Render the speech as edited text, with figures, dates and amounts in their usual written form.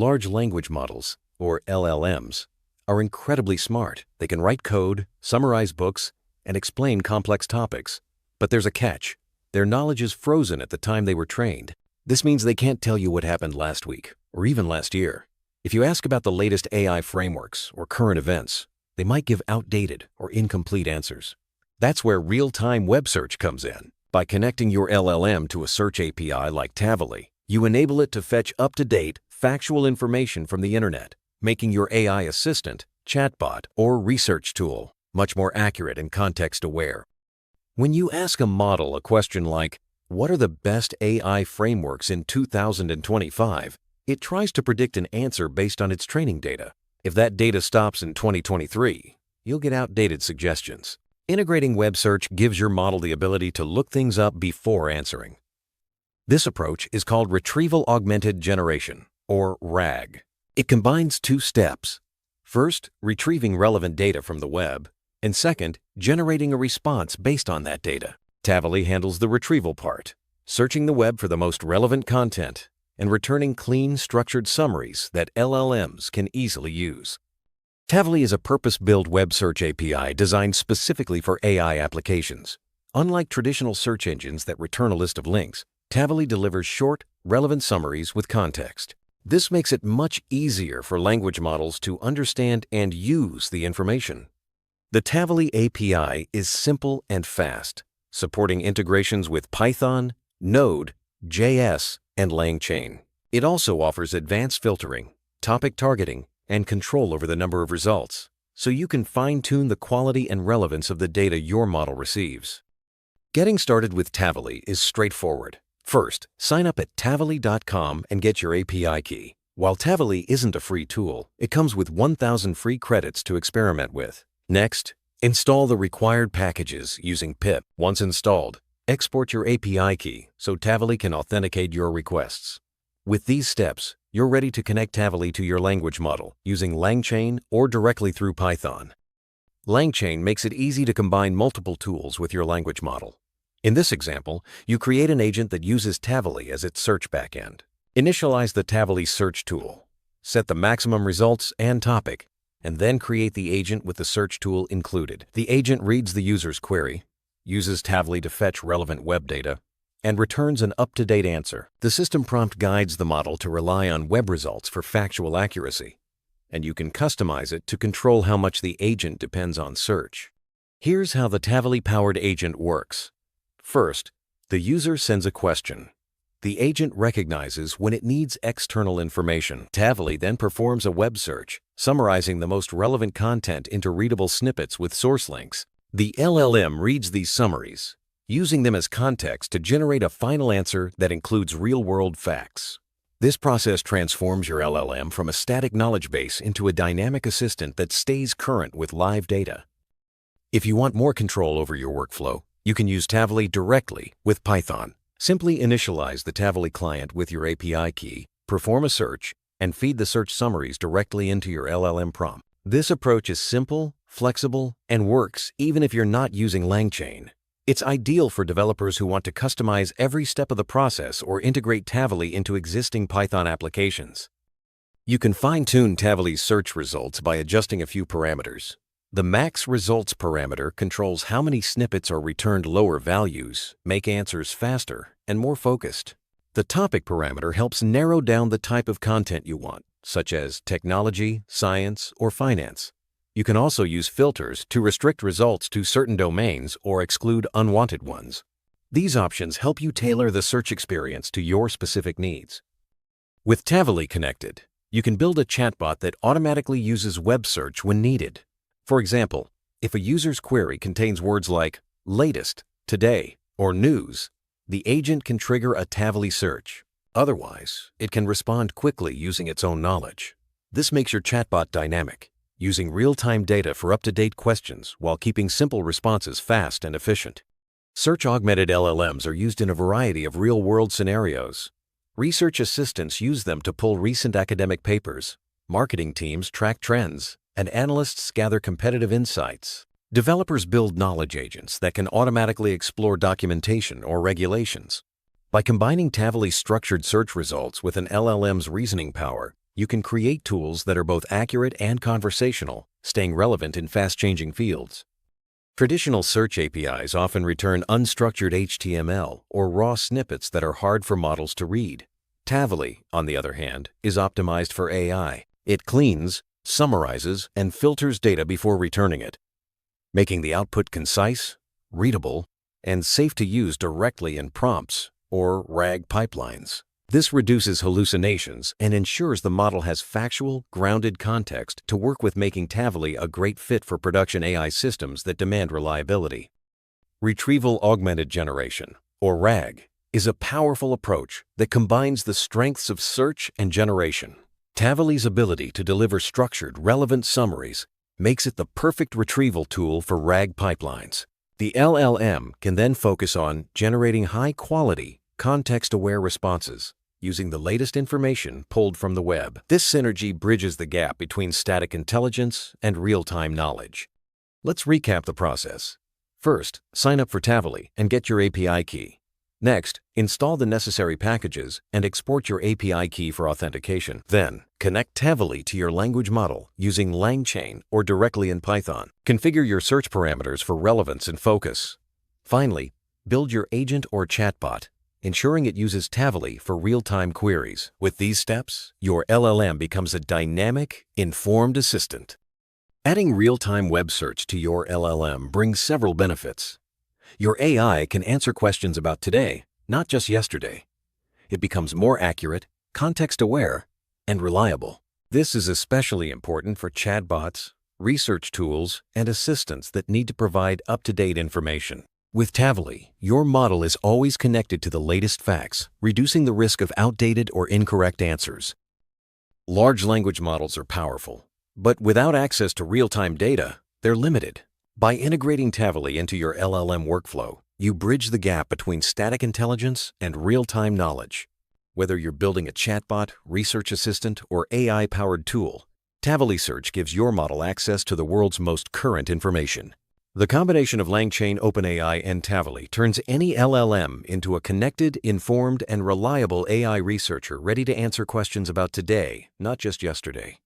Large language models, or LLMs, are incredibly smart. They can write code, summarize books, and explain complex topics. But there's a catch. Their knowledge is frozen at the time they were trained. This means they can't tell you what happened last week, or even last year. If you ask about the latest AI frameworks or current events, they might give outdated or incomplete answers. That's where real-time web search comes in. By connecting your LLM to a search API like Tavily, you enable it to fetch up-to-date, factual information from the internet, making your AI assistant, chatbot, or research tool much more accurate and context-aware. When you ask a model a question like, "What are the best AI frameworks in 2025?" it tries to predict an answer based on its training data. If that data stops in 2023, you'll get outdated suggestions. Integrating web search gives your model the ability to look things up before answering. This approach is called Retrieval-Augmented Generation, or RAG. It combines two steps. First, retrieving relevant data from the web, and second, generating a response based on that data. Tavily handles the retrieval part, searching the web for the most relevant content and returning clean, structured summaries that LLMs can easily use. Tavily is a purpose-built web search API designed specifically for AI applications. Unlike traditional search engines that return a list of links, Tavily delivers short, relevant summaries with context. This makes it much easier for language models to understand and use the information. The Tavily API is simple and fast, supporting integrations with Python, Node, JS, and LangChain. It also offers advanced filtering, topic targeting, and control over the number of results, so you can fine-tune the quality and relevance of the data your model receives. Getting started with Tavily is straightforward. First, sign up at Tavily.com and get your API key. While Tavily isn't a free tool, it comes with 1,000 free credits to experiment with. Next, install the required packages using pip. Once installed, export your API key so Tavily can authenticate your requests. With these steps, you're ready to connect Tavily to your language model using LangChain or directly through Python. LangChain makes it easy to combine multiple tools with your language model. In this example, you create an agent that uses Tavily as its search backend. Initialize the Tavily search tool, set the maximum results and topic, and then create the agent with the search tool included. The agent reads the user's query, uses Tavily to fetch relevant web data, and returns an up-to-date answer. The system prompt guides the model to rely on web results for factual accuracy, and you can customize it to control how much the agent depends on search. Here's how the Tavily-powered agent works. First, the user sends a question. The agent recognizes when it needs external information. Tavily then performs a web search, summarizing the most relevant content into readable snippets with source links. The LLM reads these summaries, using them as context to generate a final answer that includes real-world facts. This process transforms your LLM from a static knowledge base into a dynamic assistant that stays current with live data. If you want more control over your workflow, you can use Tavily directly with Python. Simply initialize the Tavily client with your API key, perform a search, and feed the search summaries directly into your LLM prompt. This approach is simple, flexible, and works even if you're not using LangChain. It's ideal for developers who want to customize every step of the process or integrate Tavily into existing Python applications. You can fine-tune Tavily's search results by adjusting a few parameters. The max results parameter controls how many snippets are returned lower values, make answers faster, and more focused. The topic parameter helps narrow down the type of content you want, such as technology, science, or finance. You can also use filters to restrict results to certain domains or exclude unwanted ones. These options help you tailor the search experience to your specific needs. With Tavily connected, you can build a chatbot that automatically uses web search when needed. For example, if a user's query contains words like latest, today, or news, the agent can trigger a Tavily search. Otherwise, it can respond quickly using its own knowledge. This makes your chatbot dynamic, using real-time data for up-to-date questions while keeping simple responses fast and efficient. Search-augmented LLMs are used in a variety of real-world scenarios. Research assistants use them to pull recent academic papers, marketing teams track trends, and analysts gather competitive insights. Developers build knowledge agents that can automatically explore documentation or regulations. By combining Tavily's structured search results with an LLM's reasoning power, you can create tools that are both accurate and conversational, staying relevant in fast-changing fields. Traditional search APIs often return unstructured HTML or raw snippets that are hard for models to read. Tavily, on the other hand, is optimized for AI. It cleans, summarizes, and filters data before returning it, making the output concise, readable, and safe to use directly in prompts or RAG pipelines. This reduces hallucinations and ensures the model has factual, grounded context to work with, making Tavily a great fit for production AI systems that demand reliability. Retrieval-augmented generation, or RAG, is a powerful approach that combines the strengths of search and generation. Tavily's ability to deliver structured, relevant summaries makes it the perfect retrieval tool for RAG pipelines. The LLM can then focus on generating high-quality, context-aware responses using the latest information pulled from the web. This synergy bridges the gap between static intelligence and real-time knowledge. Let's recap the process. First, sign up for Tavily and get your API key. Next, install the necessary packages and export your API key for authentication. Then, connect Tavily to your language model using LangChain or directly in Python. Configure your search parameters for relevance and focus. Finally, build your agent or chatbot, ensuring it uses Tavily for real-time queries. With these steps, your LLM becomes a dynamic, informed assistant. Adding real-time web search to your LLM brings several benefits. Your AI can answer questions about today, not just yesterday. It becomes more accurate, context-aware, and reliable. This is especially important for chatbots, research tools, and assistants that need to provide up-to-date information. With Tavily, your model is always connected to the latest facts, reducing the risk of outdated or incorrect answers. Large language models are powerful, but without access to real-time data, they're limited. By integrating Tavily into your LLM workflow, you bridge the gap between static intelligence and real-time knowledge. Whether you're building a chatbot, research assistant, or AI-powered tool, Tavily Search gives your model access to the world's most current information. The combination of LangChain, OpenAI, and Tavily turns any LLM into a connected, informed, and reliable AI researcher ready to answer questions about today, not just yesterday.